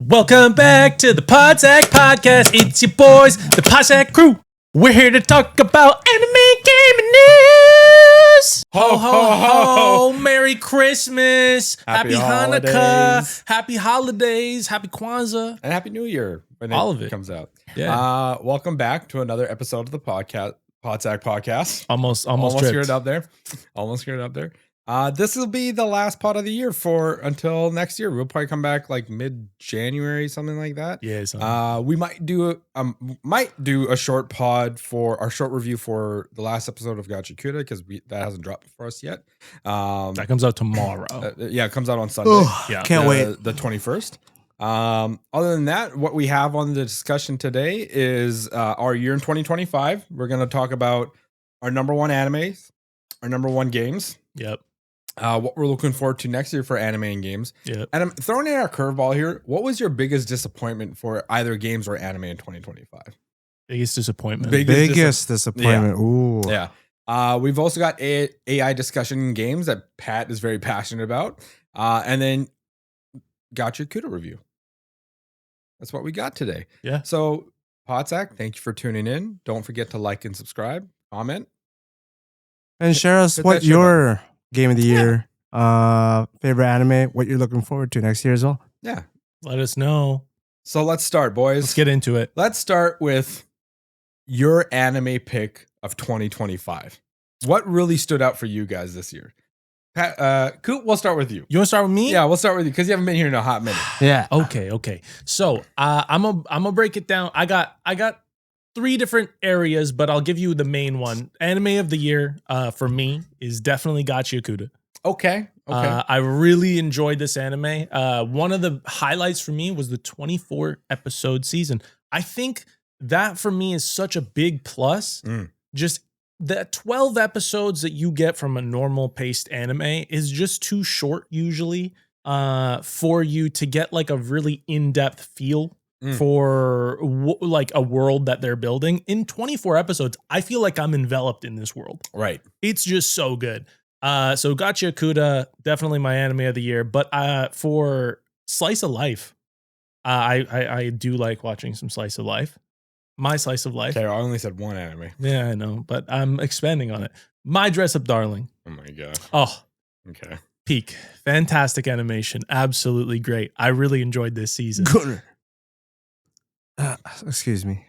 Welcome back to the Podsac Podcast. It's your boys, the Podsac crew. We're here to talk about anime gaming news. Ho, ho, ho. Merry Christmas. Happy Hanukkah. Holidays. Happy holidays. Happy Kwanzaa. And Happy New Year when All of it comes out. Yeah. Welcome back to another episode of the Podsacmas podcast. Almost screwed it up there. Almost screwed it up there. This will be the last pod of the year until next year. We'll probably come back like mid-January, something like that. Yeah. We might do a short pod for our short review for the last episode of Gacha Kuda because that hasn't dropped for us yet. That comes out tomorrow. It comes out on Sunday. Can't wait. The 21st. Other than that, what we have on the discussion today is our year in 2025. We're going to talk about our number one animes, our number one games. Yep. What we're looking forward to next year for anime and games. Yep. And I'm throwing in our curveball here. What was your biggest disappointment for either games or anime in 2025? Biggest disappointment. Biggest disappointment. Ooh. Yeah. We've also got AI discussion in games that Pat is very passionate about. And then Gacha Kuda review. That's what we got today. Yeah. So, Podsac, thank you for tuning in. Don't forget to like and subscribe, comment. And share us Hit what that share your game of the year, favorite anime, what you're looking forward to next year as well. Yeah. Let us know. So let's start, boys. Let's get into it. Let's start with your anime pick of 2025. What really stood out for you guys this year? Pat, Coop, we'll start with you. You want to start with me? Yeah, we'll start with you because you haven't been here in a hot minute. Yeah. Okay. So I'm gonna break it down. I got three different areas, but I'll give you the main one. Anime of the year for me is definitely Gacha Kuda. Okay. I really enjoyed this anime. One of the highlights for me was the 24 episode season. I think that for me is such a big plus. Just the 12 episodes that you get from a normal paced anime is just too short usually for you to get like a really in-depth feel for like a world that they're building. In 24 episodes, I feel like I'm enveloped in this world. Right. It's just so good. So Gacha Kuda, definitely my anime of the year. But for Slice of Life, I do like watching some Slice of Life. My Slice of Life. Okay, I only said one anime. Yeah, I know, but I'm expanding on it. My Dress Up Darling. Oh my god. Oh, okay. Peak. Fantastic animation. Absolutely great. I really enjoyed this season. Excuse me.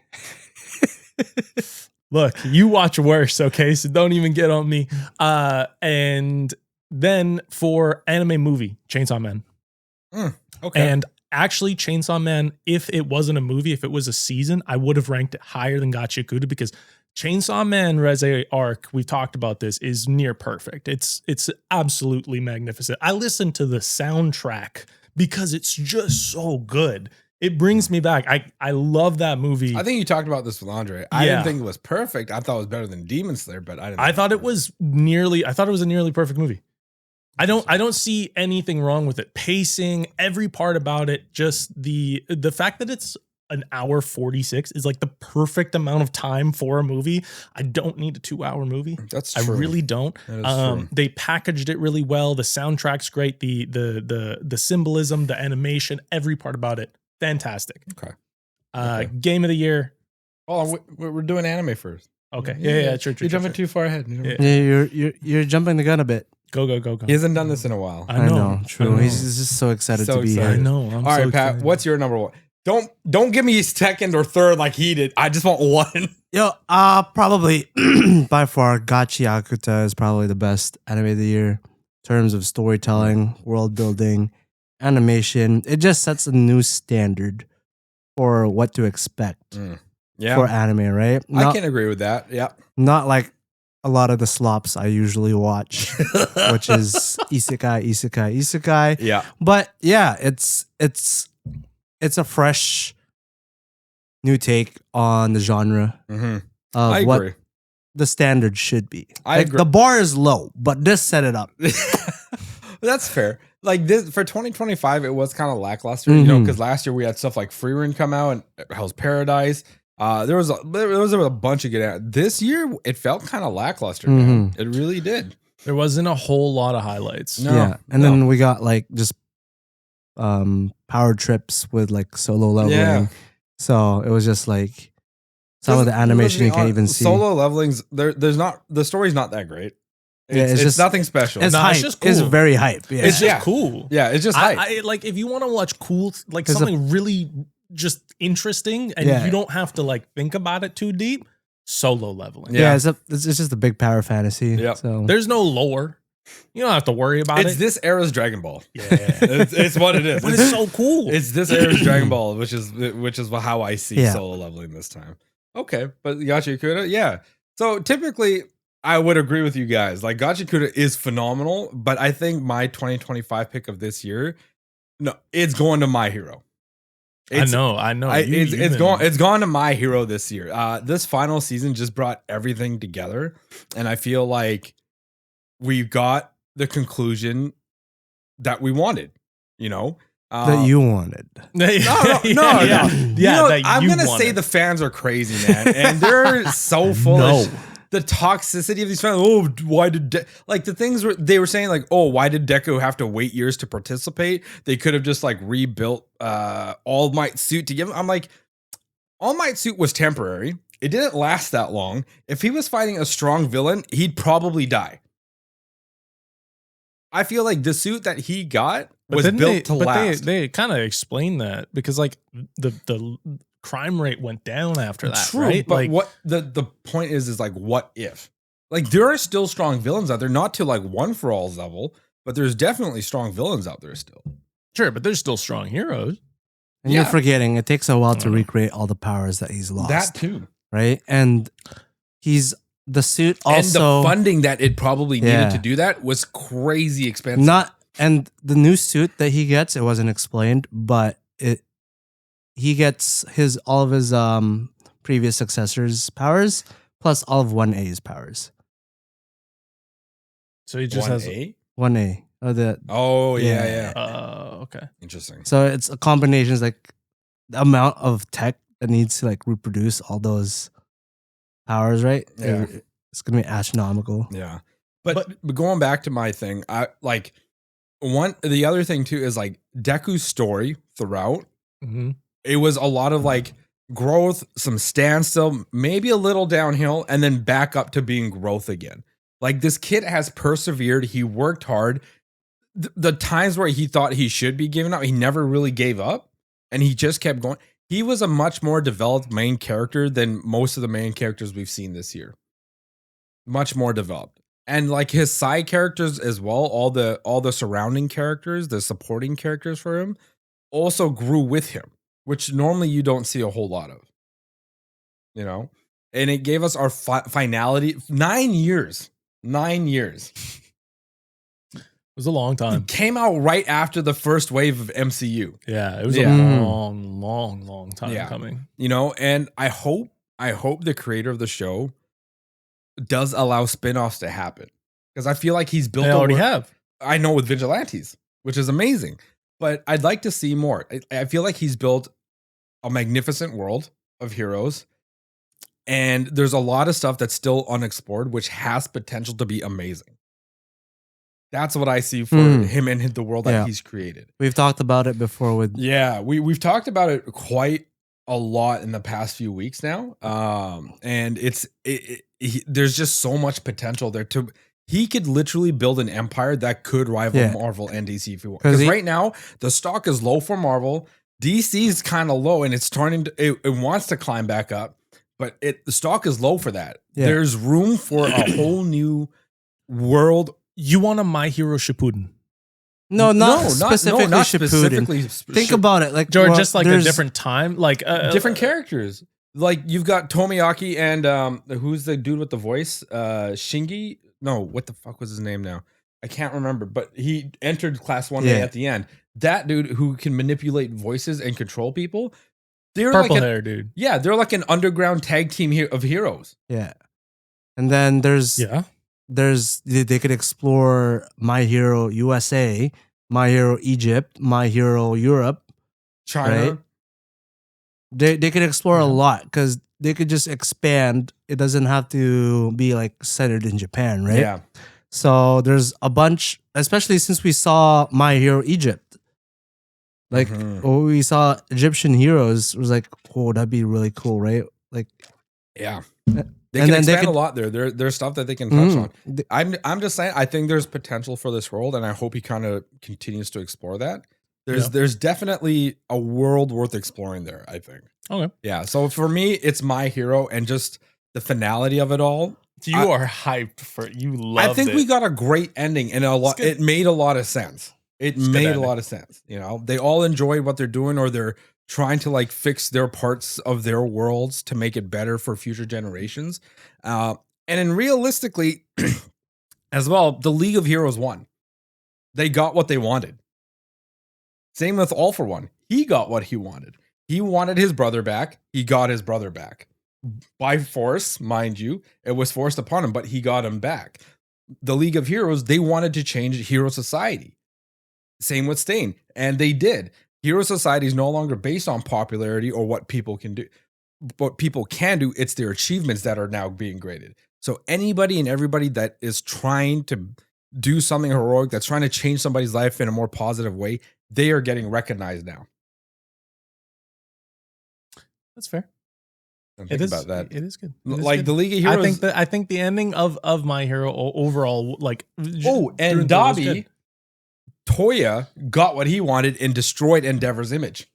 Look, you watch worse, okay? So don't even get on me. And then for anime movie, Chainsaw Man. Okay. And actually, Chainsaw Man, if it wasn't a movie, if it was a season, I would have ranked it higher than Gacha Kuda because Chainsaw Man Reze arc, we've talked about this, is near perfect. It's absolutely magnificent. I listened to the soundtrack because it's just so good. It brings me back. I love that movie. I think you talked about this with Andre. I didn't think it was perfect. I thought it was better than Demon Slayer, but I thought it was a nearly perfect movie. I don't see anything wrong with it. Pacing, every part about it, just the fact that it's an hour 46 is like the perfect amount of time for a movie. I don't need a 2-hour movie. That's true. I really don't. That is true. They packaged it really well. The soundtrack's great. The symbolism, the animation, every part about it, fantastic. Okay. Game of the year. Oh, we're doing anime first. Okay. Yeah. True. You're jumping too far ahead. Yeah. You're jumping the gun a bit. Go. He hasn't done this in a while. I know. True. He's just so excited to be here. I know. All right, Pat. What's your number one? Don't give me second or third like he did. I just want one. Yo, probably by far, Gacha Kuda is probably the best anime of the year in terms of storytelling, world building, animation. It just sets a new standard for what to expect for anime, right? I can agree with that. Yeah. Not like a lot of the slops I usually watch, which is isekai. Yeah. But yeah, it's a fresh new take on the genre of I agree. what the standard should be. I agree. The bar is low, but this set it up. That's fair. Like this for 2025, it was kind of lackluster, you know, because last year we had stuff like Free Run come out and Hell's Paradise. There was a bunch of good. This year, it felt kind of lackluster. Man. It really did. There wasn't a whole lot of highlights. And then we got like just power trips with like solo leveling. Yeah. So it was just like some of the animation you can't even see. Solo leveling's there's not the story's not that great. Yeah, It's just nothing special. It's No, hype. it's just It's cool. very hype. Yeah. It's just Yeah. cool. Yeah, it's just hype. I like if you want to watch cool, like 'Cause something really just interesting, and Yeah. you don't have to like think about it too deep. Solo leveling. yeah, it's just a big power fantasy. Yep. So There's no lore. You don't have to worry about It's it. this era's Dragon Ball. Yeah. It's what it is. But it's so cool. It's this era's Dragon Ball, which is how I see Yeah. solo leveling this time. Okay, but Gachi yeah. So typically, I would agree with you guys. Like Gachi is phenomenal, but I think my 2025 pick of this year, no, it's going to My Hero. I know. It's gone to My Hero this year. This final season just brought everything together, and I feel like we got the conclusion that we wanted. You know, that you wanted. no. Yeah, I'm gonna say the fans are crazy, man, and they're so full of the toxicity of these fans. Oh, why did like the things they were saying, like, oh, why did Deku have to wait years to participate? They could have just like rebuilt All Might suit to give him. I'm like, All Might suit was temporary. It didn't last that long. If he was fighting a strong villain, he'd probably die. I feel like the suit that he got was built to last. They kind of explained that because like the crime rate went down after that. True, right? but Like, what the point is like, what if? Like, there are still strong villains out there, not to like One for All's level, but there's definitely strong villains out there still. sure, but there's still strong heroes. And you're forgetting it takes a while to recreate all the powers that he's lost. That too, right? And he's the suit also, and the funding that it probably needed to do that was crazy expensive. And the new suit that he gets, it wasn't explained, but he gets all of his previous successors' powers plus all of 1A's powers. So he just has 1A? 1A. Oh yeah. okay. Interesting. So it's a combination, it's like the amount of tech that needs to like reproduce all those powers, right? Yeah. It's gonna be astronomical. Yeah. But going back to my thing, I like the other thing too is like Deku's story throughout. Mm-hmm. It was a lot of like growth, some standstill, maybe a little downhill, and then back up to being growth again. Like, this kid has persevered. He worked hard. The times where he thought he should be giving up, he never really gave up, and he just kept going. He was a much more developed main character than most of the main characters we've seen this year. Much more developed. And like his side characters as well, all the surrounding characters, the supporting characters for him, also grew with him, which normally you don't see a whole lot of, you know? And it gave us our finality. 9 years. 9 years. It was a long time. It came out right after the first wave of MCU. Yeah, it was a long time coming. You know, and I hope the creator of the show does allow spin-offs to happen. Because I feel like he's built. They already have. I know, with Vigilantes, which is amazing. But I'd like to see more. I feel like he's built a magnificent world of heroes. And there's a lot of stuff that's still unexplored, which has potential to be amazing. That's what I see for him and the world that he's created. We've talked about it before with... Yeah, we've talked about it quite a lot in the past few weeks now. And there's just so much potential there. He could literally build an empire that could rival Marvel and DC if he wants. Because right now, the stock is low for Marvel. DC is kind of low, and it's turning. It wants to climb back up, but the stock is low for that. Yeah. There's room for a whole new world. You want a My Hero Shippuden? No, not specifically Shippuden. Think about it, like George, just like a different time, like different characters. Like, you've got Tomoyaki and who's the dude with the voice? Shingi. No, what the fuck was his name now? I can't remember, but he entered Class 1A at the end. That dude who can manipulate voices and control people. They're purple like hair dude. Yeah, they're like an underground tag team of heroes. Yeah. And then they could explore My Hero USA, My Hero Egypt, My Hero Europe, China. Right? They could explore a lot because they could just expand. It doesn't have to be like centered in Japan, right? Yeah. So there's a bunch, especially since we saw My Hero Egypt. Like, when we saw Egyptian heroes, it was like, oh, that'd be really cool, right? Like, Yeah. and They can then expand a lot there. There's stuff that they can touch on. Th- I'm just saying, I think there's potential for this world, and I hope he kind of continues to explore that. There's definitely a world worth exploring there, I think. Okay. Yeah. So for me, it's My Hero, and just the finality of it all. You are hyped for you. Loved I think we got a great ending, and it made a lot of sense. It made a lot of sense. You know, they all enjoy what they're doing, or they're trying to like fix their parts of their worlds to make it better for future generations. And then realistically, as well, the League of Heroes won. They got what they wanted. Same with All for One. He got what he wanted. He wanted his brother back. He got his brother back. By force, mind you. It was forced upon him, but he got him back. The League of Heroes, they wanted to change Hero Society. Same with Stain. And they did. Hero Society is no longer based on popularity or what people can do. What people can do, it's their achievements that are now being graded. So anybody and everybody that is trying to do something heroic, that's trying to change somebody's life in a more positive way, they are getting recognized now. That's fair. Think about that. It is good. The League of Heroes. I think the ending of My Hero overall, like, and Dobby, Toya got what he wanted and destroyed Endeavor's image.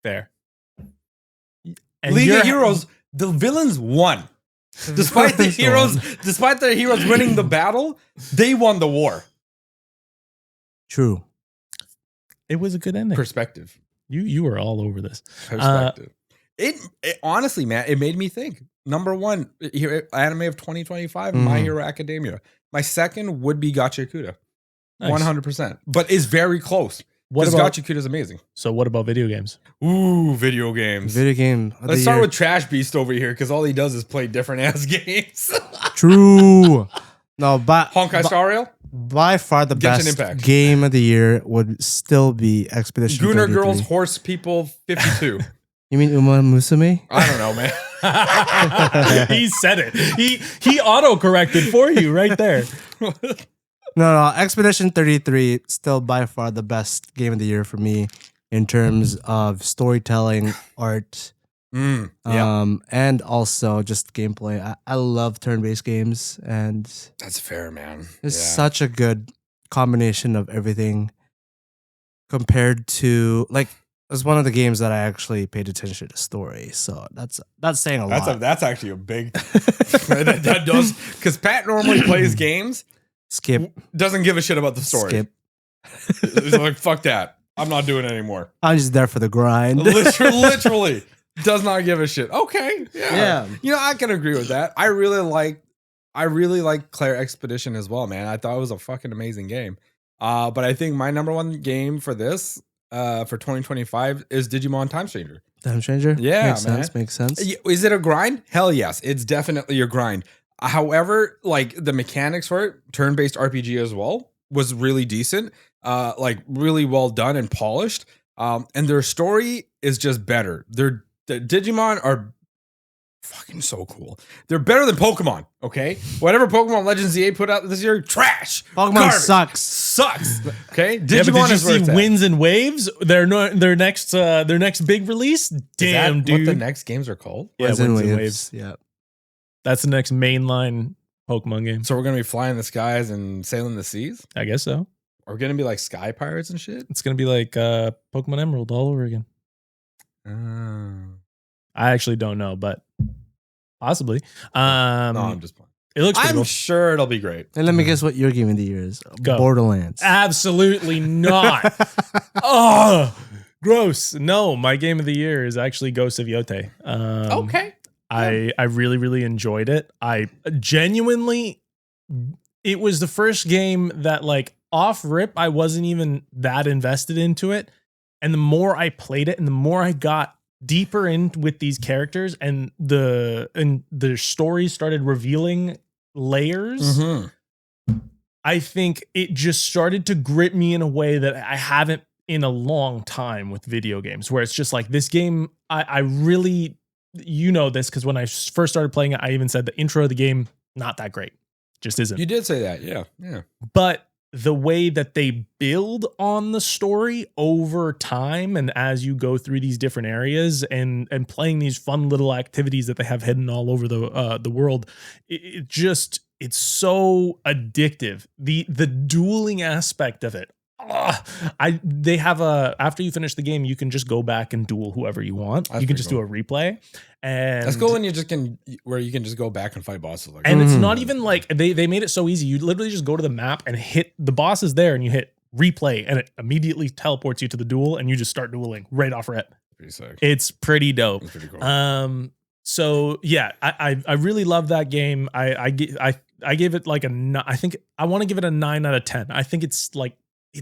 Fair. And League of Heroes, the villains won. Despite the heroes winning the battle, they won the war. True. It was a good ending. Perspective. You were all over this. Perspective. It honestly, man, it made me think. Number one, anime of 2025, My Hero Academia. My second would be Gachakuta. Nice. 100%. But it's very close. Because Gachakuta is amazing. So what about video games? Ooh, video games. Video game. Let's start with Trash Beast over here, because all he does is play different ass games. True. No, but Honkai Star Rail? By far the Genshin best Impact. game of the year would still be Expedition Gooner 33. Girls, Horse People 52. You mean Uma Musume? I don't know, man. He said it. He auto-corrected for you right there. No, Expedition 33 still by far the best game of the year for me in terms of storytelling, art, and also just gameplay. I love turn-based games, and that's fair, man. It's such a good combination of everything compared to, like, it's one of the games that I actually paid attention to story. So that's saying a lot. That's actually a big that does, because Pat normally plays games. Skip. Doesn't give a shit about the story. Skip. He's like, fuck that. I'm not doing it anymore. I'm just there for the grind. Literally does not give a shit. Okay. Yeah. You know, I can agree with that. I really like Claire Expedition as well, man. I thought it was a fucking amazing game. But I think my number one game for this, for 2025 is Digimon Time Stranger. Time Stranger? Yeah, Makes sense. Is it a grind? Hell yes. It's definitely a grind. However, like, the mechanics for it, turn-based RPG as well, was really decent. Like, really well done and polished. And their story is just better. The Digimon are fucking so cool. They're better than Pokemon, okay? Whatever Pokemon Legends ZA put out this year, trash. Pokemon Garbage. sucks. Okay? Digimon did you see Winds and Waves? Their next big release? Damn, dude. What the next games are called? Yeah, Winds and Waves. Yeah. That's the next mainline Pokemon game. So we're going to be flying the skies and sailing the seas? I guess so. Are we going to be like sky pirates and shit? It's going to be like Pokemon Emerald all over again. I actually don't know, but possibly. No, I'm just playing. It looks pretty cool. Sure it'll be great. And let me guess what your game of the year is. Go. Borderlands. Absolutely not. Oh, gross. No, my game of the year is actually Ghost of Yote. Okay. I really, really enjoyed it. I genuinely, it was the first game that, like, off rip, I wasn't even that invested into it. And the more I played it and the more I got deeper in with these characters and the stories started revealing layers, I think it just started to grip me in a way that I haven't in a long time with video games, where it's just like, this game, I really, you know this, because when I first started playing it, I even said the intro of the game, not that great. Just isn't. You did say that, yeah. But the way that they build on the story over time and as you go through these different areas and playing these fun little activities that they have hidden all over the world, it's so addictive. The dueling aspect of it. They have after you finish the game, you can just go back and duel whoever you want. You can just do a replay. And that's cool when you can just go back and fight bosses. And it's not even like they made it so easy. You literally just go to the map and hit the bosses there, and you hit replay, and it immediately teleports you to the duel, and you just start dueling right off rip. Pretty sick. It's pretty dope. It's pretty cool. So yeah, I really love that game. I gave it like I think I want to give it a 9 out of 10. I think it's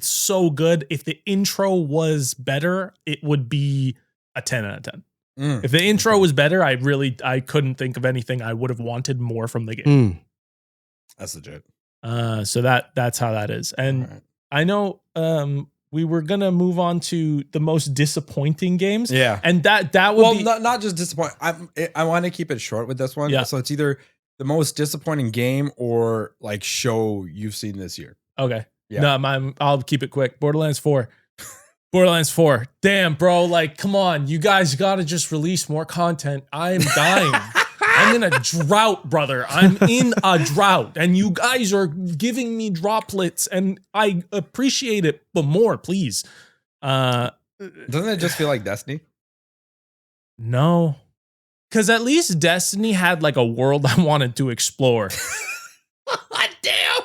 so good. If the intro was better, it would be a 10 out of 10. If the intro was better, I couldn't think of anything I would have wanted more from the game. That's legit. So that's how that is. And I know we were gonna move on to the most disappointing games. Yeah, and that would be not just disappointing. I want to keep it short with this one. Yeah. So it's either the most disappointing game or like show you've seen this year. Okay. Yeah. No, I'll keep it quick. Borderlands 4. Borderlands 4. Damn, bro. Like, come on. You guys got to just release more content. I'm dying. I'm in a drought, brother. I'm in a drought. And you guys are giving me droplets. And I appreciate it. But more, please. Doesn't it just feel like Destiny? No. Because at least Destiny had like a world I wanted to explore. Damn.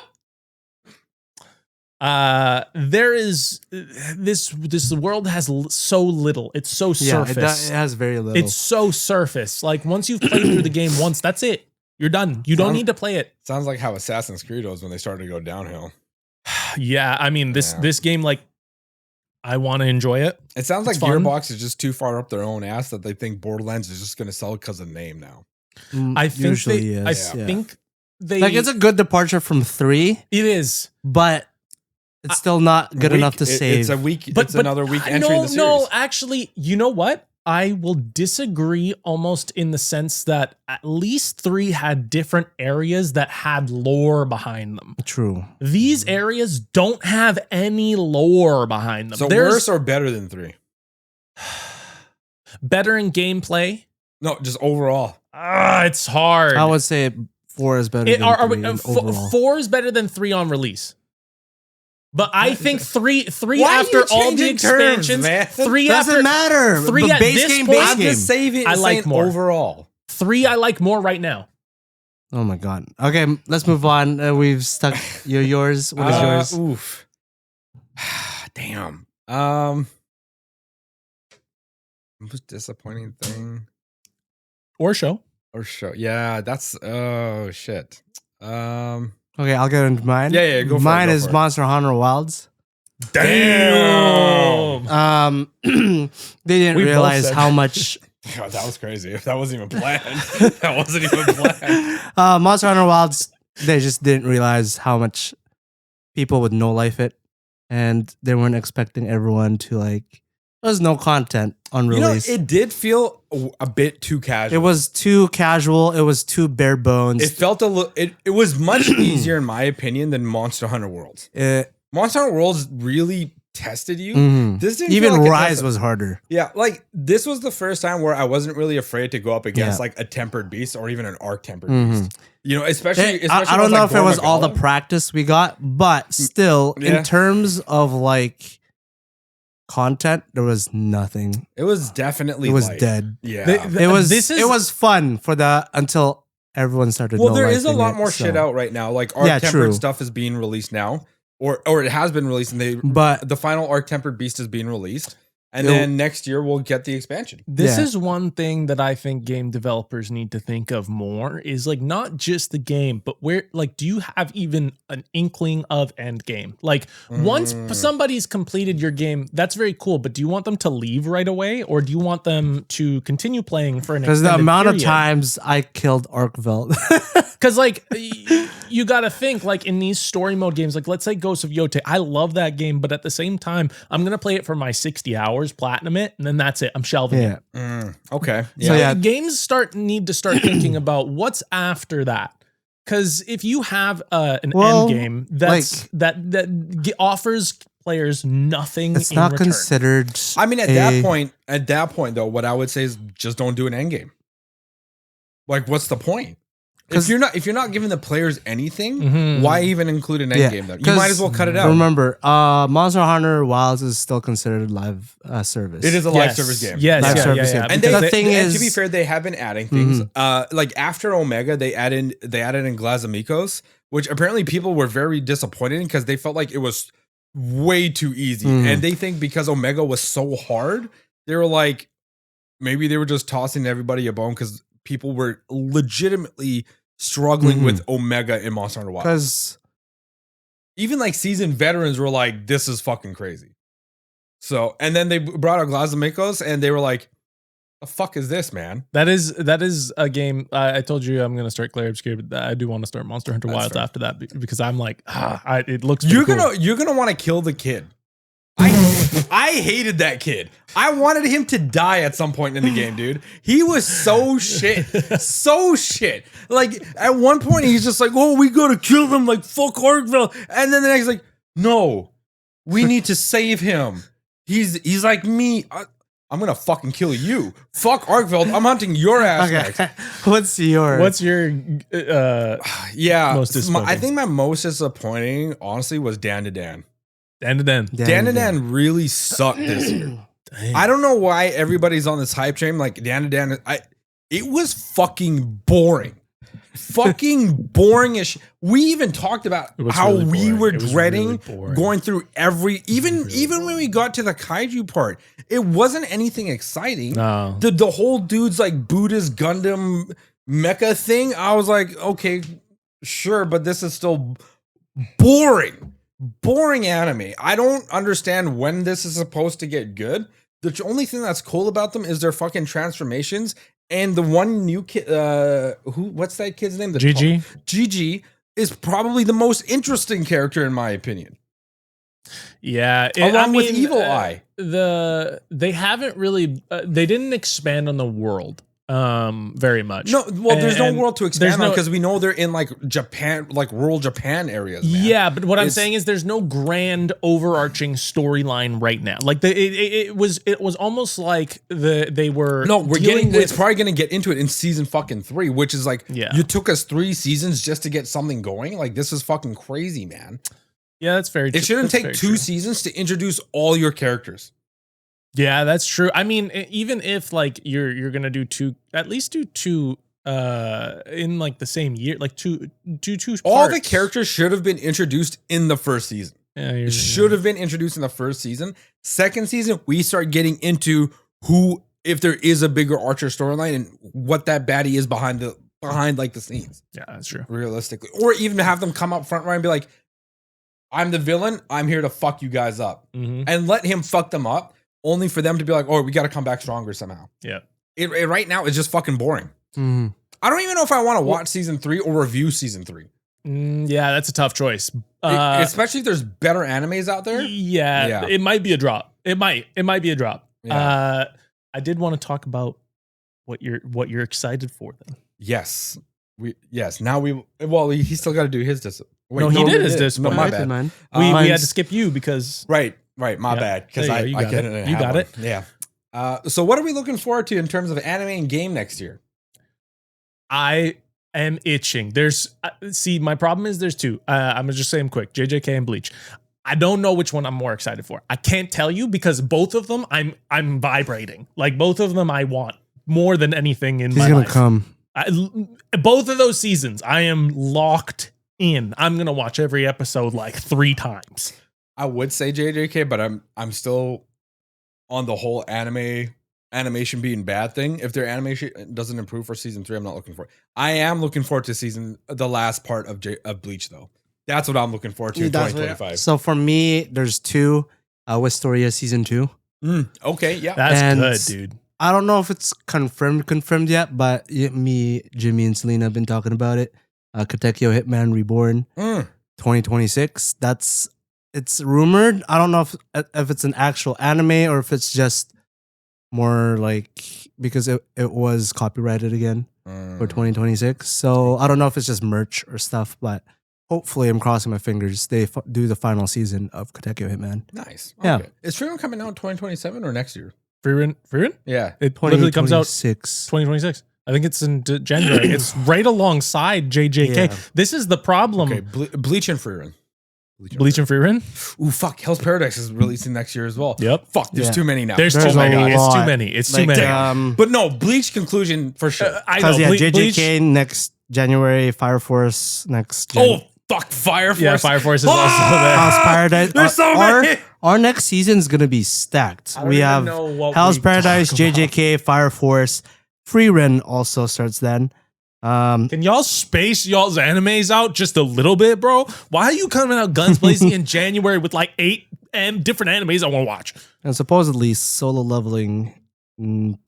There is this world has so little. It's so surface. It has very little. It's so surface. Like once you've played through the game once, that's it. You're done. You don't need to play it. Sounds like how Assassin's Creed was when they started to go downhill. Yeah, I mean this game, like, I want to enjoy it. It sounds like fun. Gearbox is just too far up their own ass that they think Borderlands is just going to sell because of name now. I think usually they, is. I think they like it's a good departure from 3. It is, but it's still not good enough to save. It's a week. It's another week entry in the series. No, actually, you know what? I will disagree almost in the sense that at least 3 had different areas that had lore behind them. True. These areas don't have any lore behind them. So worse or better than 3? Better in gameplay? No, just overall. It's hard. I would say 4 is better than 3 overall. 4 is better than 3 on release. But I think 3 Why after all the expansions, man? 3 doesn't after matter. 3 the at base this game, point, base I'm game. just saving. I like more overall. 3 I like more right now. Oh my god. Okay, let's move on. We've stuck yours. What is yours? Oof. Damn. Most disappointing thing Or show. Yeah, that's shit. Okay, I'll get into mine. Yeah, go for it. Mine Go is for it. Monster Hunter Wilds. Damn. They didn't We both realize said how much God, that was crazy. That wasn't even planned. That wasn't even planned. Monster Hunter Wilds, they just didn't realize how much people would no life it, and they weren't expecting everyone to like. There's no content on release. It did feel a bit too casual. It was too casual. It was too bare bones. It felt a little. It was much easier, in my opinion, than Monster Hunter Worlds. Monster Hunter Worlds really tested you. Mhm. This didn't Even feel like Rise was harder. Yeah, like this was the first time where I wasn't really afraid to go up against Yeah. like a tempered beast or even an arc tempered Mhm. beast. You know, especially I don't know if it was all the practice we got, but still, Yeah. in terms of like content, there was nothing. It was definitely It was light. dead. Yeah. It was fun for the until everyone started. Well, there is a no-lifing lot it, more so. shit out right now. Like arc Yeah, tempered true. stuff is being released now, or it has been released, and But the final arc tempered beast is being released, and It'll- then next year we'll get the expansion. This Yeah. is one thing that I think game developers need to think of more is like not just the game, but where like do you have even an inkling of end game? Like once somebody's completed your game, that's very cool, but do you want them to leave right away or do you want them to continue playing for an because the extended amount of period? times I killed Arkveld. Because like you got to think like in these story mode games, like let's say Ghost of Yote, I love that game, but at the same time, I'm gonna play it for my 60 hours, platinum it, and then that's it. I'm shelving it. yeah. Okay. So, yeah. Games need to start thinking about what's after that. Because if you have an Well, end game that offers players nothing, It's in not return. considered. I mean, at that point though, what I would say is just don't do an end game. Like, what's the point? If you're not giving the players anything, why even include an end game? Though you might as well cut it out. Remember, Monster Hunter Wilds is still considered live service. It is a live service game. Yes, live service game. And the thing is, to be fair, they have been adding things. Like after Omega, they added in Glazamikos, which apparently people were very disappointed in because they felt like it was way too easy, and they think because Omega was so hard, they were like, maybe they were just tossing everybody a bone because people were legitimately struggling with Omega in Monster Hunter Wilds. Because even like seasoned veterans were like, this is fucking crazy. So, and then they brought out Glazamikos and they were like, the fuck is this, man? That is a game. I told you I'm going to start Clair Obscure, but I do want to start Monster Hunter Wilds after that because I'm like, it looks. You're cool. gonna want to kill the kid. I hated that kid. I wanted him to die at some point in the game, dude. He was so shit. So shit. Like, at one point, he's just like, oh, we gotta kill him, like, fuck Arkville. And then the next, like, no, we need to save him. He's like me. I'm gonna fucking kill you. Fuck Arkveld. I'm hunting your ass next. What's your Most disappointing? I think my most disappointing, honestly, was Dan to Dan. Dan to Dan. Dan to Dan really sucked this year. Dang. I don't know why everybody's on this hype train. Like Dan to Dan, it was fucking boring. Fucking boring as we even talked about how really we boring. were It was dreading really boring. going through even when we got to the kaiju part, it wasn't anything exciting. No. The whole dude's like Buddhist Gundam mecha thing, I was like, okay, sure, but this is still boring anime. I don't understand when this is supposed to get good. The only thing that's cool about them is their fucking transformations. And the one new kid, what's that kid's name? GG. GG is probably the most interesting character in my opinion. Yeah, along with Evil Eye. They haven't really. They didn't expand on the world very much. No, well, there's no world to expand on no- because we know they're in like Japan, like rural Japan areas. Man. Yeah, but what I'm saying is there's no grand overarching storyline right now. Like it was almost like they were it's probably going to get into it in season fucking 3, which is like, Yeah. you took us 3 seasons just to get something going. Like, this is fucking crazy, man. Yeah, that's very true. It shouldn't That's take very 2 true. seasons to introduce all your characters. Yeah, that's true. I mean, even if like you're gonna do at least do two in like the same year, like two All the parts. characters should have been introduced in the first season. Yeah, It should have been introduced in the first season. Second season, we start getting into if there is a bigger Archer storyline and what that baddie is behind like the scenes. Yeah, that's true. Realistically, or even have them come up front right and be like, I'm the villain. I'm here to fuck you guys up, and let him fuck them up, only for them to be like, oh, we got to come back stronger somehow. Yeah. It right now is just fucking boring. Mhm. I don't even know if I want to watch season 3 or review season 3. Yeah, that's a tough choice. Especially if there's better animes out there. Yeah, it might be a drop. It might be a drop. Yeah. I did want to talk about what you're excited for then. Yes. Now he still got to do his No, he did his disc. No, my I bad. did mine. We had Mine's- to skip you because Right. My bad. Because There I you go. couldn't You have got one. it. Yeah. So what are we looking forward to in terms of anime and game next year? I am itching. My problem is there's 2. I'm gonna just say them quick: JJK and Bleach. I don't know which one I'm more excited for. I can't tell you because both of them I'm vibrating. Like both of them I want more than anything in He's my gonna life. come. Both of those seasons, I am locked in. I'm gonna watch every episode like 3 times. I would say JJK, but I'm still on the whole animation being bad thing. If their animation doesn't improve for season 3, I'm not looking for it. I am looking forward to the last part of Bleach though. That's what I'm looking forward to in 2025. So for me, there's 2. Wisteria season 2. Okay, yeah. That's And good, dude. I don't know if it's confirmed yet, but me, Jimmy, and Selena have been talking about it. Katekyo Hitman Reborn 2026. It's rumored. I don't know if it's an actual anime or if it's just more like because it was copyrighted again for 2026. So I don't know if it's just merch or stuff, but hopefully I'm crossing my fingers they do the final season of Katekyo Hitman. Nice. Yeah. Okay. Is Freerun coming out in 2027 or next year? Freerun? Yeah. It literally comes out 2026. 2026. I think it's in January. It's right alongside JJK. Yeah. This is the problem. Okay. Bleach and Freerun. Bleach and Freerun? Ooh, fuck. Hell's Paradise is releasing next year as well. Yep. Fuck. There's Yeah. too many now. There's There's too many. a It's too lot. many. It's Like, too many. But no, Bleach conclusion for sure. I know. Because yeah, Bleach- JJK next January, Fire Force next January. Oh, fuck. Fire Force. Yeah, Fire Force is also there. House Paradise. There's so our, many. our next season's gonna be stacked. I don't We even have know what House we Paradise, talk about. JJK, Fire Force, Freerun also starts then. Can y'all space y'all's animes out just a little bit, bro? Why are you coming out guns blazing in January with like 8 different animes I want to watch? And supposedly solo leveling in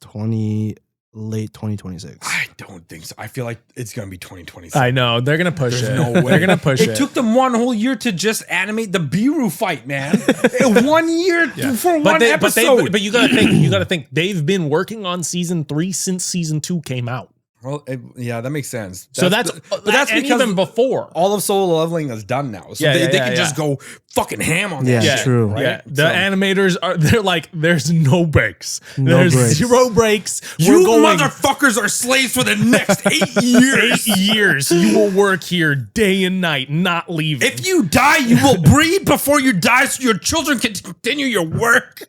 late 2026. I don't think so. I feel like it's going to be 2026. I know. They're going to push There's it. no way. They're going to push it. It took them one whole year to just animate the Biru fight, man. 1 year for one episode. But you gotta think they've been working on season 3 since season 2 came out. Well, yeah, that makes sense. So that's because even before. all of solo leveling is done now, so Yeah, they yeah, can yeah, just go fucking ham on Yeah, that. Yeah, shit, true. Right? Yeah, the So- animators they're like, there's no breaks. No There's breaks. 0 breaks. You We're going motherfuckers are slaves for the next 8 years. 8 years. You will work here day and night, not leaving. If you die, you will breed before you die, so your children can continue your work.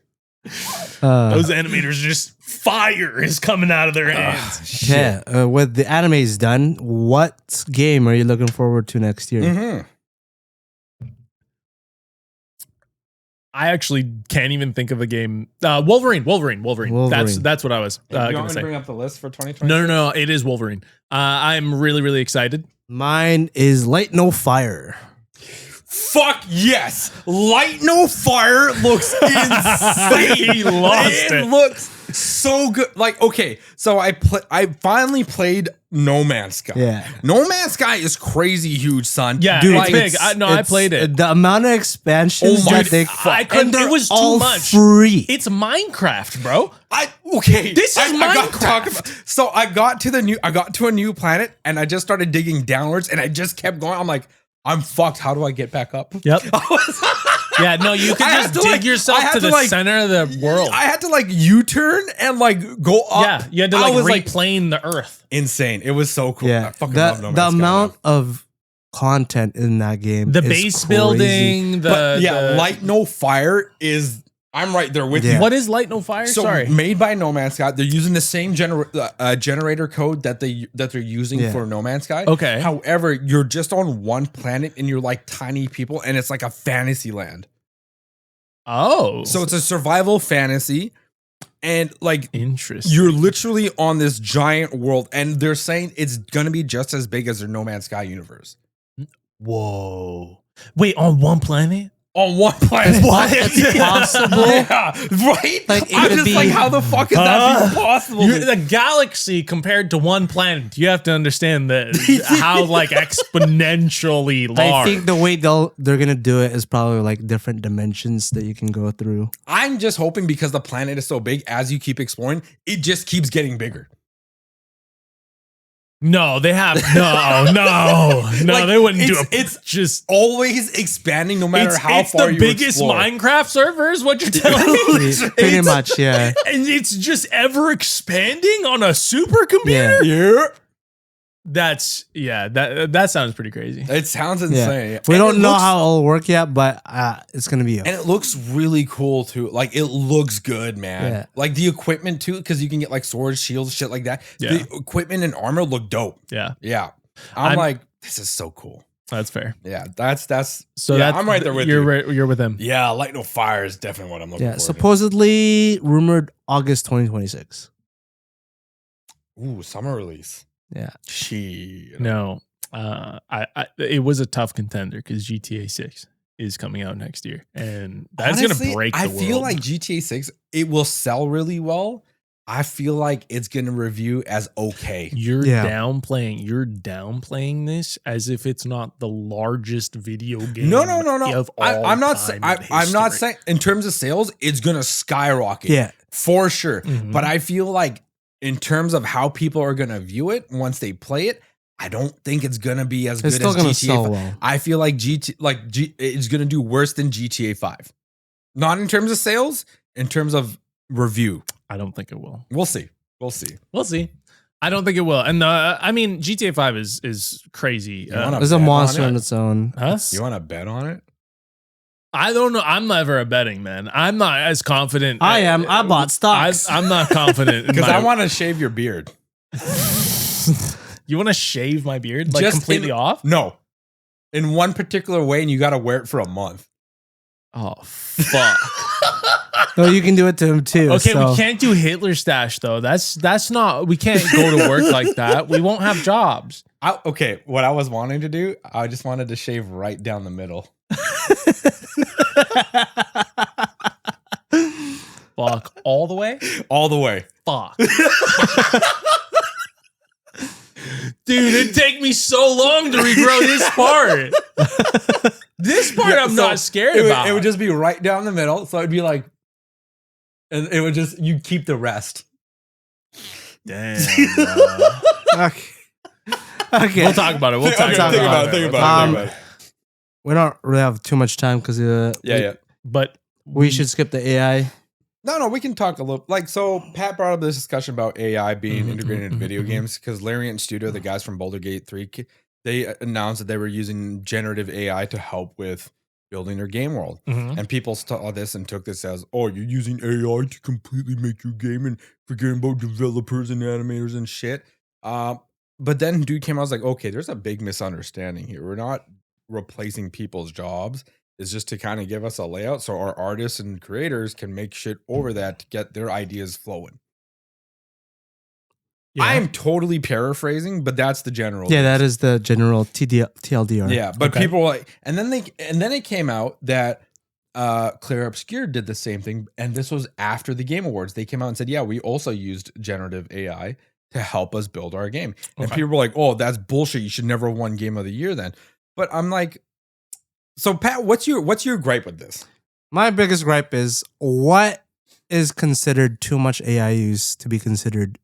Those animators just fire is coming out of their hands. Yeah, with the animes done, what game are you looking forward to next year? Mm-hmm. I actually can't even think of a game. Wolverine. That's what I was You want gonna me to say. bring up the list for 2020? No. It is Wolverine. I'm really, really excited. Mine is Light No Fire. Fuck yes! Light No Fire looks insane. He lost it. looks so good. Like, okay, so I finally played No Man's Sky. Yeah. No Man's Sky is crazy huge, son. Yeah, Dude, it's big. I played it. The amount of expansions Oh my that they I couldn't. and they're It was too all much. free. It's Minecraft, bro. This is I got to Minecraft. talk about. So I got to a new planet and I just started digging downwards and I just kept going. I'm like, I'm fucked. How do I get back up? Yep. Yeah, no, you I can had just to, dig like- yourself I had to to, the like- center of the world. I had to like U-turn and like go up. Yeah, you had to I like was, replane the earth. insane. It was so cool. I Yeah, fucking love No Man's the Sky, amount man. of content in that game, The is base crazy. building, But the Light No Fire is. I'm right there with Yeah. you. What is Light No Fire? So Sorry. made by No Man's Sky, they're using the same generator code that they're using Yeah. for No Man's Sky. Okay. However, you're just on one planet and you're like tiny people, and it's like a fantasy land. Oh, So it's a survival fantasy, and like interesting. you're literally on this giant world, and they're saying it's gonna be just as big as their No Man's Sky universe Whoa. Wait, on one planet? on one planet. What? It's possible. Yeah, right. Like, it I'm would just be- like, how the fuck is that even possible? The galaxy compared to one planet, you have to understand that how like exponentially large. I think the way they're gonna do it is probably like different dimensions that you can go through. I'm just hoping because the planet is so big, as you keep exploring, it just keeps getting bigger. No, they have no. Like, They wouldn't do it's- it. it's just Always expanding, no matter how it's far the you biggest explore. Minecraft server is what you're telling me. Pretty much, yeah. And it's just ever expanding on a supercomputer. Yeah, That sounds pretty crazy. it sounds Yeah. insane. We And don't it know looks- how it'll work yet, but it's gonna be. And it looks really cool too. Like it looks good, man. Yeah. Like the equipment too, because you can get like swords, shields, shit like that. Yeah. The equipment and armor look dope. Yeah, Yeah, I'm I'm- like, this is so cool. that's fair. Yeah, that's So yeah, that's, I'm right there with you're you. right, you're with him. Yeah, Light No Fire is definitely what I'm looking Yeah, for. supposedly rumored August 2026. Ooh, summer release. Yeah, No, it was a tough contender because GTA 6 is coming out next year, and that's Honestly, gonna break the I world. feel like GTA 6, it will sell really well. I feel like it's gonna review as okay. you're Yeah. downplaying this as if it's not the largest video game. No. Of all I'm not saying. time in I'm not history. saying in terms of sales, it's gonna skyrocket. yeah. for sure. Mhm. But I feel like in terms of how people are going to view it once they play it, I don't think it's going to be as It's good still as gonna GTA. sell well. I feel like it's going to do worse than GTA 5. Not in terms of sales, in terms of review. I don't think it will. We'll see. We'll see. We'll see. I don't think it will. And I mean, GTA 5 is crazy. You wanna It's a bet on monster it? on its own. Huh? You want to bet on it? I don't know. I'm never a betting man. I'm not as confident. I am. I bought stocks. I'm not confident Because I want to shave your beard. You want to shave my beard like Just completely off? No. In one particular way, and you got to wear it for a month. Oh fuck. No, you can do it to him too. Okay, so. we can't do Hitler stash though. That's not. We can't go to work like that. We won't have jobs. Okay, what I was wanting to do, I just wanted to shave right down the middle. Fuck all the way. All the way. Fuck. Dude, it'd take me so long to regrow this part. This part I'm so not scared it about. It would just be right down the middle. So it'd be like, and it would just, you keep the rest. Damn. Bro. Okay. Okay. We'll talk about it. We'll talk Okay, about think about it. it. Think about it. We don't really have too much time because Yeah. But we should skip the AI. No, we can talk a little. So Pat brought up this discussion about AI being Mhm, integrated into mhm, video mhm. games because Larian Studio, the guys from Boulder Gate 3, they announced that they were using generative AI to help with building their game world. Mhm. And people saw this and took this as, oh, you're using AI to completely make your game and forgetting about developers and animators and shit. But then dude came out, I was like, okay, there's a big misunderstanding here. We're not replacing people's jobs. It's just to kind of give us a layout so our artists and creators can make shit over that to get their ideas flowing. Yeah. I am totally paraphrasing, but that's the general. Yeah, that is the general TLDR. Yeah, but Okay. people were like, and then it came out that Clear Obscure did the same thing, and this was after the Game Awards. They came out and said, yeah, we also used generative AI to help us build our game. And Okay. people were like, oh, that's bullshit. You should never have won Game of the Year then. But I'm like, so Pat, what's your gripe with this? My biggest gripe is what is considered too much AI use to be considered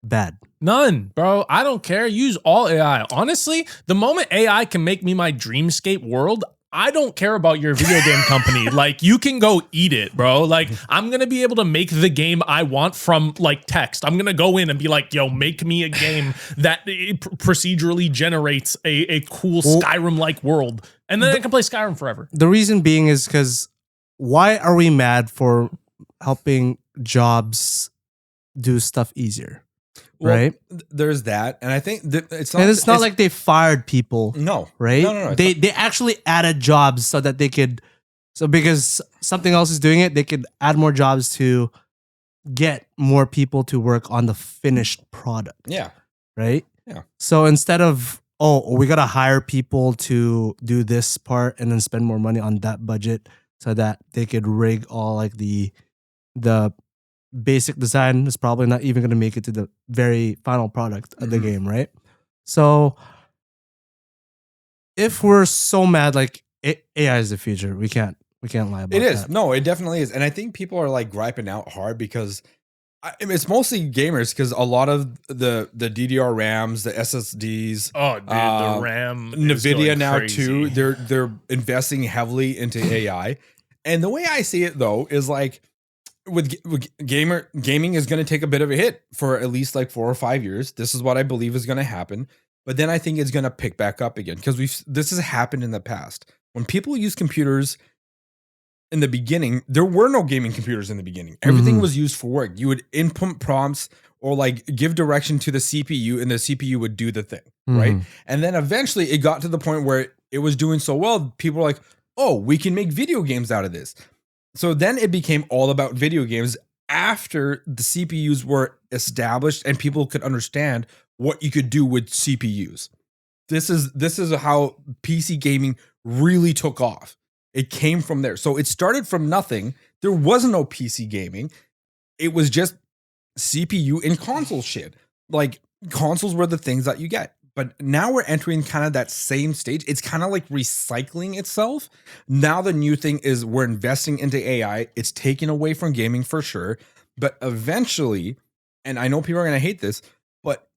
bad. None, bro. I don't care. Use all AI. Honestly, the moment AI can make me my dreamscape world, I don't care about your video game company. Like, you can go eat it, bro. Like, I'm going to be able to make the game I want from like text. I'm going to go in and be like, yo, make me a game that procedurally generates a cool Skyrim-like world. And then I can play Skyrim forever. The reason being is because why are we mad for helping jobs do stuff easier? Well, right? There's that. And I think it's not like they fired people. No. Right? No. They actually added jobs so that they could, so because something else is doing it, they could add more jobs to get more people to work on the finished product. Yeah. Right? Yeah. So instead of, oh, we got to hire people to do this part and then spend more money on that budget so that they could rig all like the basic design is probably not even going to make it to the very final product of the game, right? So if we're so mad, like AI is the future, we can't lie about it. It is. That. No, it definitely is. And I think people are like griping out hard because it's mostly gamers because a lot of the DDR RAMs, the SSDs, Oh, dude, the RAM, is NVIDIA going now crazy. too. They're investing heavily into AI. And the way I see it though is like with gaming is going to take a bit of a hit for at least like 4 or 5 years. This is what I believe is going to happen. But then I think it's going to pick back up again because this has happened in the past. When people use computers in the beginning, there were no gaming computers in the beginning. Everything was used for work. You would input prompts or like give direction to the CPU and the CPU would do the thing, right? And then eventually it got to the point where it was doing so well, people were like, oh, we can make video games out of this. So then it became all about video games after the CPUs were established and people could understand what you could do with CPUs. This is how PC gaming really took off. It came from there. So it started from nothing. There was no PC gaming. It was just CPU and console shit. Like consoles were the things that you get. But now we're entering kind of that same stage. It's kind of like recycling itself. Now the new thing is we're investing into AI. It's taking away from gaming for sure. But eventually, and I know people are going to hate this, but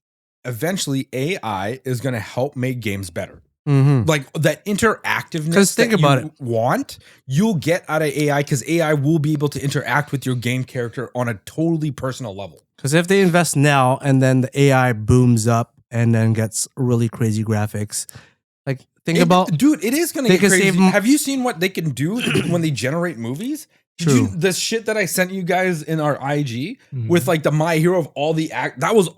eventually AI is going to help make games better. Mm-hmm. Like that interactiveness 'Cause think that about you want, you'll get out of AI because AI will be able to interact with your game character on a totally personal level. Because if they invest now and then the AI booms up and then gets really crazy graphics, like Dude, it is going to they get can crazy. save Have you seen what they can do when they generate movies? True. The shit that I sent you guys in our IG Mhm. with like the My Hero of all the that was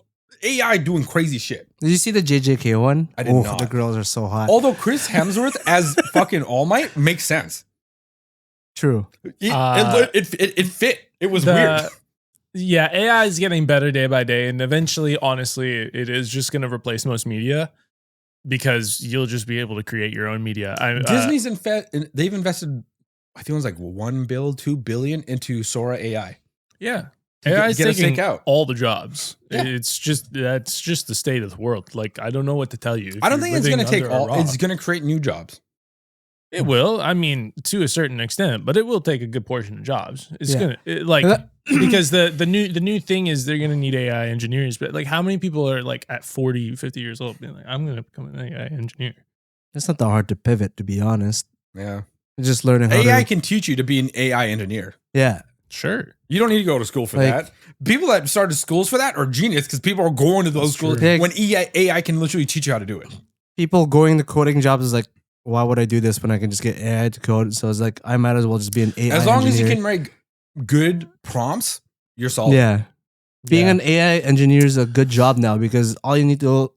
AI doing crazy shit. Did you see the JJK one? I did not. The girls are so hot. Although Chris Hemsworth as fucking All Might makes sense. True. It fit. It was weird. Yeah, AI is getting better day by day, and eventually, honestly, it is just going to replace most media because you'll just be able to create your own media. Disney's they've invested, I think it was like $2 billion into Sora AI. Yeah, To AI is get us taking take out. all the jobs. Yeah. That's just the state of the world. Like I don't know what to tell you. I don't think it's going to take all. It's It's going to create new jobs. It will. I mean, to a certain extent, but it will take a good portion of jobs. It's Yeah. gonna because the new thing is they're gonna need AI engineers. But like, how many people are like at 40, 50 years old being like, I'm gonna become an AI engineer? It's not that hard to pivot, to be honest. Yeah. It's just learning how AI to. can teach you to be an AI engineer. Yeah. Sure. You don't need to go to school for Like- that. People that started schools for that are genius because people are going to those That's schools true. when AI can literally teach you how to do it. People going to coding jobs is like, why would I do this when I can just get AI to code? So it's like, I might as well just be an AI As long as you engineer. can write good prompts, you're solid. Yeah. Being Yeah. an AI engineer is a good job now because all you need to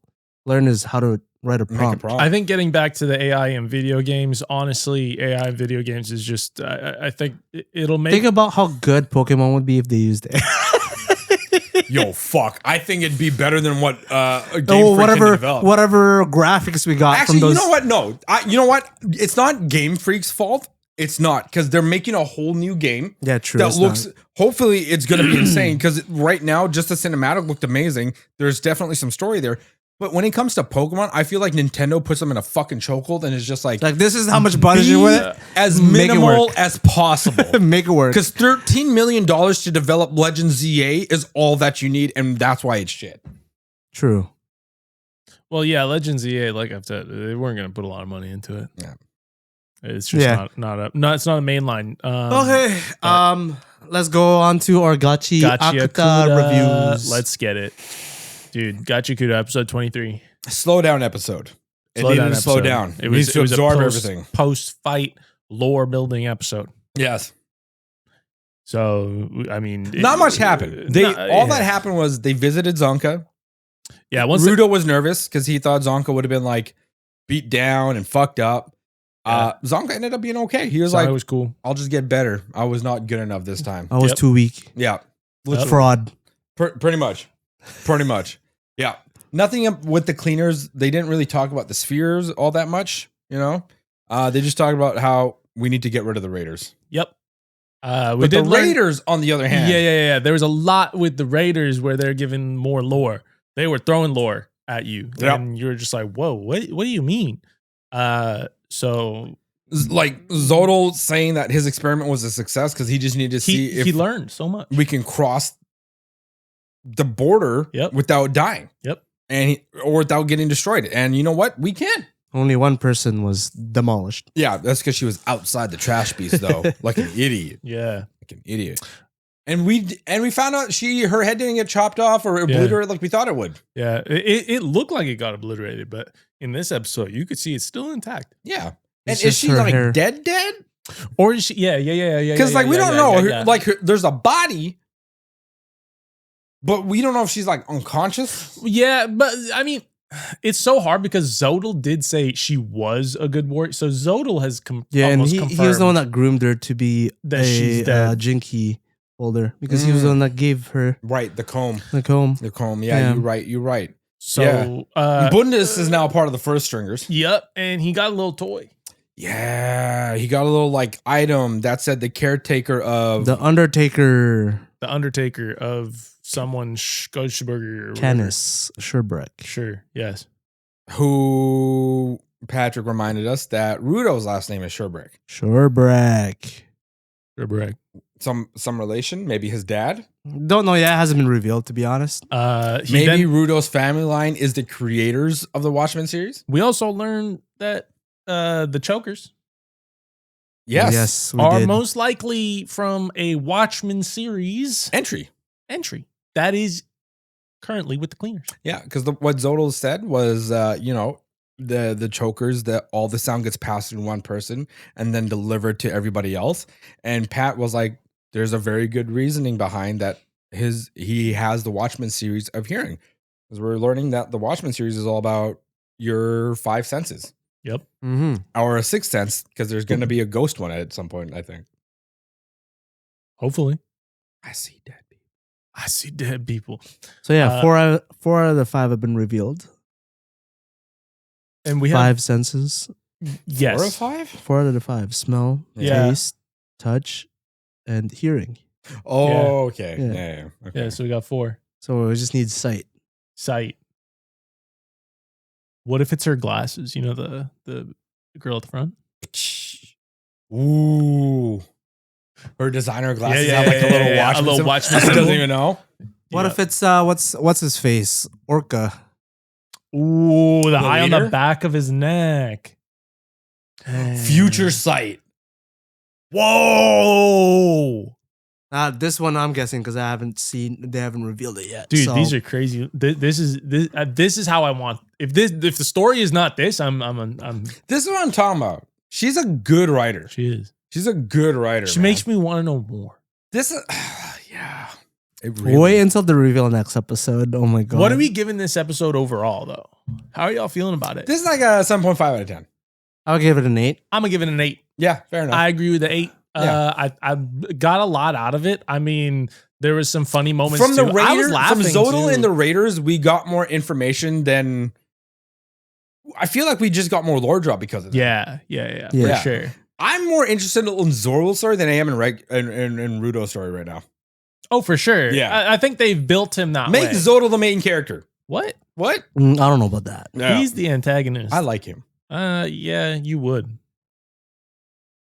learn is how to write a Make a prompt. prompt. I think getting back to the AI in video games, honestly, AI in video games is just. I think it'll make. Think about how good Pokemon would be if they used it. Yo, fuck. I think it'd be better than what a Game Oh, Freak can develop. whatever graphics we got Actually, from those. you know what? No. You know what? It's not Game Freak's fault. It's not because they're making a whole new game Yeah, true. that it's looks. not. Hopefully, it's going to be insane because right now, just the cinematic looked amazing. There's definitely some story there. But when it comes to Pokemon, I feel like Nintendo puts them in a fucking chokehold and is just like Like, this is how much budget you're with as Make it minimal work. as possible. Make it work. Because $13 million to develop Legend ZA is all that you need, and that's why it's shit. True. Well, yeah, Legends EA, like I've said, they weren't going to put a lot of money into it. Yeah. It's just Yeah. it's not a main line. Okay. Let's go on to our Gachi Gotcha Akuta reviews. Let's get it. Dude, Gachi Kuda episode 23. Slow down episode. It needed to slow down. It needs to absorb everything. Post-fight lore building episode. Yes. So, I mean... Not much happened. All that happened was they visited Zonka. Yeah, once Rudo was nervous because he thought Zonka would have been like beat down and fucked up. Zonka ended up being okay. He was it like, was cool. I'll just get better. I was not good enough this time. I was Yep. too weak. Yeah. Fraud. Pretty much. Pretty much. Yeah. Nothing with the cleaners. They didn't really talk about the spheres all that much, you know? They just talked about how we need to get rid of the Raiders. Yep. We But the did learn- Raiders, on the other hand. Yeah. There was a lot with the Raiders where they're giving more lore. They were throwing lore at you. Yep. And you're just like, whoa, what do you mean? So Like Zodal saying that his experiment was a success because he just needed to see he if learned so much. we can cross the border Yep. without dying. Yep. Or without getting destroyed. And you know what? We can. Only one person was demolished. Yeah, that's because she was outside the trash beast, though, like an idiot. Yeah. Like an idiot. And we found out her head didn't get chopped off or obliterated like we thought it would. Yeah. It looked like it got obliterated, but in this episode, you could see it's still intact. Yeah. It's And is just she her like hair. dead? Or is she? Yeah. Because yeah, we don't yeah, know. yeah. Like there's a body, but we don't know if she's like unconscious. Yeah, but I mean, it's so hard because Zodal did say she was a good warrior. So Zodal has Yeah, and almost he confirmed was the one that groomed her to be that she's dead. Jinky holder because he was the one that gave her Right, the comb. the comb. The comb. Yeah, Yeah. you're right. So, Yeah. Bundes is now part of the first stringers. Yep, and he got a little toy. Yeah, he got a little like item that said the caretaker of The Undertaker, The Undertaker of someone Goldberger or whatever. Canis Sherbrick. Sure, yes. Who Patrick reminded us that Rudo's last name is Sherbrick. Sherbrick. Some relation, maybe his dad. Don't know yet. It hasn't been revealed, to be honest. Maybe Rudo's family line is the creators of the Watchmen series. We also learned that the Chokers Yes. we are did. most likely from a Watchmen series Entry. that is currently with the Cleaners. Yeah, because what Zodel said was, the chokers, that all the sound gets passed through one person and then delivered to everybody else. And Pat was like, there's a very good reasoning behind that. He has the Watchmen series of hearing, because we're learning that the Watchmen series is all about your 5 senses. Yep. Mm-hmm. Or a 6th sense, because there's going to be a ghost one at some point, I think. Hopefully. I see dead people. I see dead people. So yeah, 4 out of the 5 have been revealed. And we 5 senses. yes. 4 of 5? 4 out of the 5: smell, Yeah. taste, touch, and hearing. Oh, okay. Yeah. Yeah. Okay. Yeah, so we got 4. So we just need sight. Sight. What if it's her glasses? You know, the girl at the front? Ooh. Her designer glasses Yeah, have like a little yeah. watch. A little watchman She symbol. doesn't even know. What Yeah. if it's what's his face? Orca. Ooh, the eye on the leader? back of his neck. Future sight. Whoa. This one I'm guessing because I haven't seen. They haven't revealed it yet. Dude, So, these are crazy. This is how I want. If the story is not this, I'm This is what I'm talking about. She's a good writer. she is. She's a good writer. She makes me want to know more. this. Yeah. It really, wait until the reveal next episode. Oh my god! What are we giving this episode overall though? How are y'all feeling about it? This is like a 7.5 out of 10. I'll give it an 8. I'm gonna give it an 8. Yeah, fair enough. I agree with the 8. Yeah. I got a lot out of it. I mean, there was some funny moments from the too. I was Raiders, from laughing Zodel too. and the Raiders, we got more information than. I feel like we just got more lore drop because of that. Yeah, Yeah. for sure. I'm more interested in Zodal's story than I am in Rudo's story right now. Oh, for sure. Yeah. I think they've built him that Make way. Zodal the main character. What? What? I don't know about that. He's the antagonist. I like him. Yeah, you would.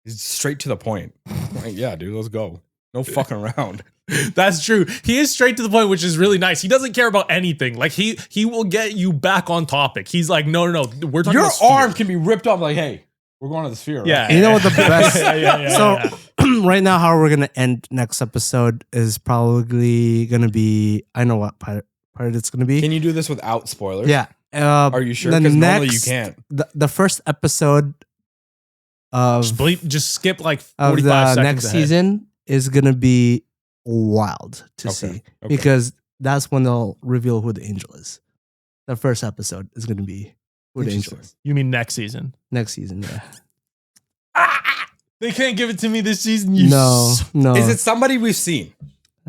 He's straight to the point. Like, yeah, dude, let's go. No fucking around. That's true. He is straight to the point, which is really nice. He doesn't care about anything. Like he will get you back on topic. He's like, no. We're talking Your about sphere. arm can be ripped off. Like, hey, we're going to the sphere. Right? Yeah. You know what the best? Yeah. So right now, how we're gonna end next episode is probably gonna be. I know what part it's gonna be. Can you do this without spoilers? Yeah. Are you sure? the Because normally you next- can't. The first episode of Just skip like of 45 the seconds next ahead. season is gonna be wild to Okay, see okay. because that's when they'll reveal who the angel is. The first episode is gonna be who the angel Interesting. is. You mean next season? Next season, yeah. They can't give it to me this season. No. Is it somebody we've seen?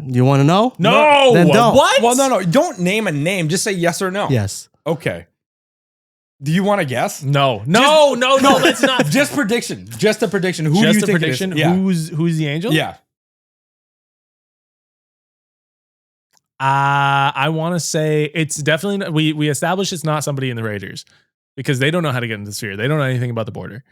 You want to know? No. Then don't. What? Well, no. Don't name a name. Just say yes or no. Yes. Okay. Do you want to guess? No. Let's not. Just prediction. Just a prediction. Who do Just you a think prediction. it is? Yeah. Who's the angel? Yeah. I want to say it's definitely not, we established it's not somebody in the Raiders because they don't know how to get into the sphere. They don't know anything about the border.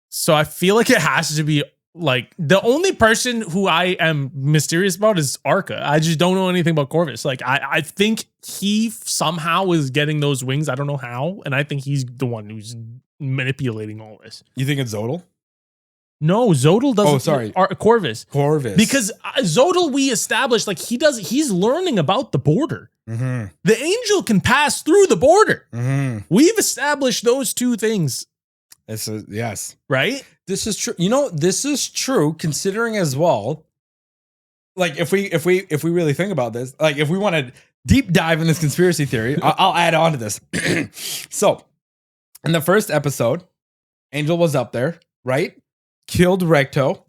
So I feel like it has to be like the only person who I am mysterious about is Arca. I just don't know anything about Corvus. Like I think he somehow is getting those wings. I don't know how, and I think he's the one who's manipulating all this. You think it's Zodal? No, Zodal doesn't. Oh, sorry. Corvus. Corvus. Because Zodal, we established like he's learning about the border. Mm-hmm. The angel can pass through the border. Mm-hmm. We've established those two things, Yes. right? This is true. You know, this is true considering as well. Like if we really think about this, like if we want to deep dive in this conspiracy theory, I'll add on to this. So, in the first episode, Angel was up there, right? Killed Recto.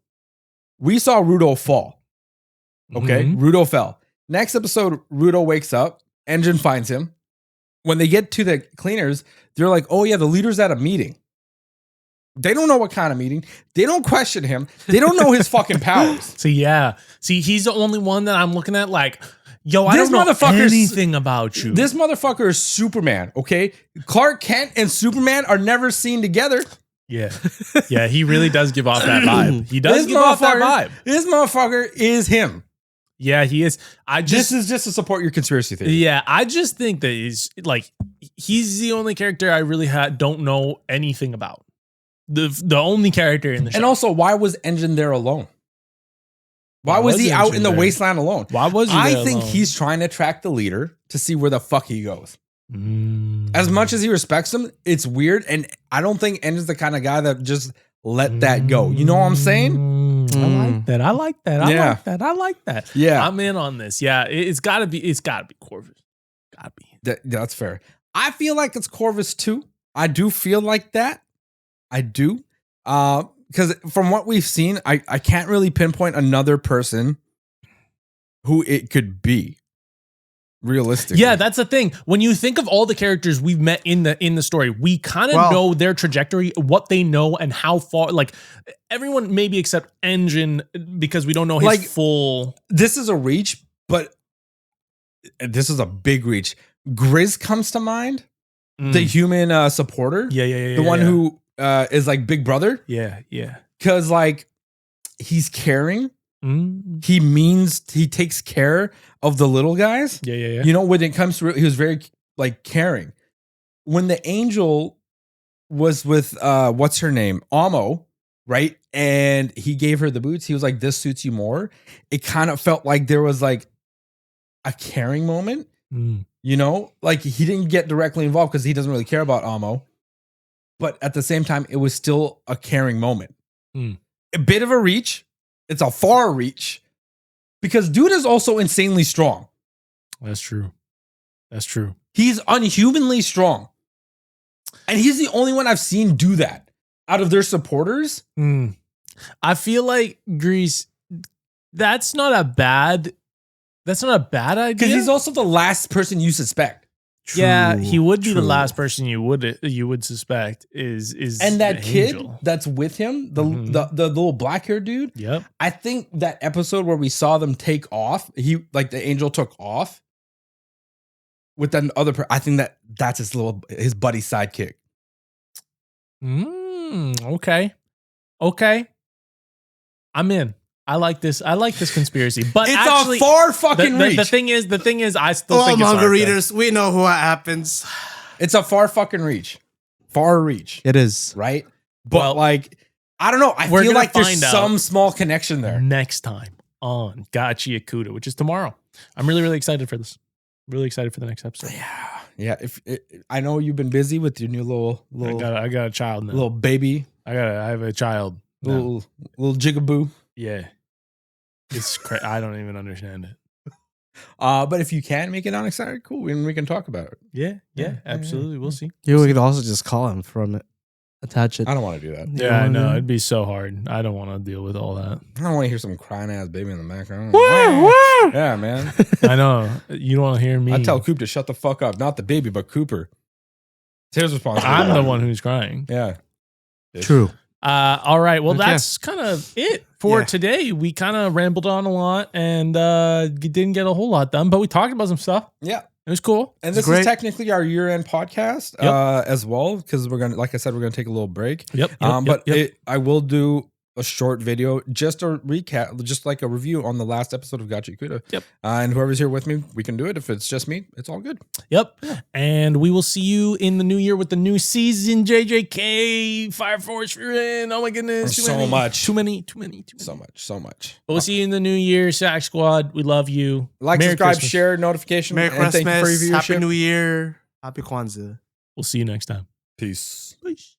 We saw Rudo fall. Okay, Mhm. Rudo fell. Next episode, Rudo wakes up. Engine finds him. When they get to the cleaners, they're like, "Oh yeah, the leader's at a meeting." They don't know what kind of meeting. They don't question him. They don't know his fucking powers. So yeah, see, he's the only one that I'm looking at. Like, Yo, I This don't know motherfucker's- anything about you. This motherfucker is Superman, okay? Clark Kent and Superman are never seen together. yeah. Yeah, he really does give off that vibe. He does This give off that motherfucker- vibe. This motherfucker is him. Yeah, he is. This is just to support your conspiracy theory. Yeah, I just think that he's the only character I really don't know anything about. The only character in the show. And also, why was Engine there alone? Why was he out in the wasteland alone? Why was he I there think alone? he's trying to track the leader to see where the fuck he goes. As much as he respects him, it's weird. And I don't think Engine's the kind of guy that just let that go. You know what I'm saying? I like that. I like that. I Yeah. like that. I like that. Yeah. I'm in on this. Yeah, it's gotta be Corvus. Gotta be. That's fair. I feel like it's Corvus too. I do feel like that. I do. Because from what we've seen, I can't really pinpoint another person who it could be. Realistically. Yeah, that's the thing. When you think of all the characters we've met in the story, we kind of know their trajectory, what they know, and how far. Like everyone, maybe except Engine, because we don't know his full. This is a reach, but this is a big reach. Grizz comes to mind. The human supporter. Yeah. The one who is like Big Brother. Yeah. Because like he's caring. Mm. He takes care of the little guys. Yeah. You know, when it comes to, he was very like caring. When the angel was with what's her name? Amo, right? And he gave her the boots, he was like, this suits you more. It kind of felt like there was like a caring moment. You know, like he didn't get directly involved because he doesn't really care about Amo. But at the same time, it was still a caring moment. A bit of a reach. It's a far reach. Because dude is also insanely strong. That's true. He's unhumanly strong. And he's the only one I've seen do that out of their supporters. I feel like Grease, that's not a bad idea. Because he's also the last person you suspect. Yeah, he would be the last person you would suspect is and that the kid angel. that's with him, the little black haired dude. Yep. I think that episode where we saw them take off, the angel took off with that other. I think that's his buddy sidekick. Okay. I'm in. I like this conspiracy, but It's actually, a far fucking reach. The thing is, I still think it's manga hard, readers, we know what happens. It's a far fucking reach. Far reach. It is. Right? But Well, like, I don't know. I we're feel gonna like there's find out. some small connection there. Next time on Gachi Yakuta, which is tomorrow. I'm really, really excited for this. Really excited for the next episode. Yeah. I know you've been busy with your new little I got a child now. little baby, I have a child. now. little jigaboo. Yeah. It's I don't even understand it. But if you can make it unexcited, cool. And we can talk about it. Yeah, absolutely. We'll see. You could also just call him from it. Attach it. I don't want to do that. Yeah, I know. It'd be so hard. I don't want to deal with all that. I don't want to hear some crying ass baby in the background. Woo! Yeah, man. I know. You don't want to hear me. I tell Coop to shut the fuck up. Not the baby, but Cooper. It's his responsibility. I'm the one who's crying. Yeah. True. All right. Well, Okay. that's kind of it for today. We kind of rambled on a lot and didn't get a whole lot done, but we talked about some stuff. Yeah. It was cool. And this great. is technically our year-end podcast as well, because we're gonna, like I said, we're gonna take a little break. Yep. I will do a short video, just a recap, just like a review on the last episode of Gachi Kuda. Yep. And whoever's here with me, we can do it. If it's just me, it's all good. Yep. And we will see you in the new year with the new season. JJK, Fire Force, you're in. Oh my goodness. So much. Too many. So much. But we'll see you in the new year. Sack Squad, we love you. Like, Merry subscribe, Christmas. share, notification. Merry and thank you for your Christmas. Happy viewership. New Year. Happy Kwanzaa. We'll see you next time. Peace. Peace.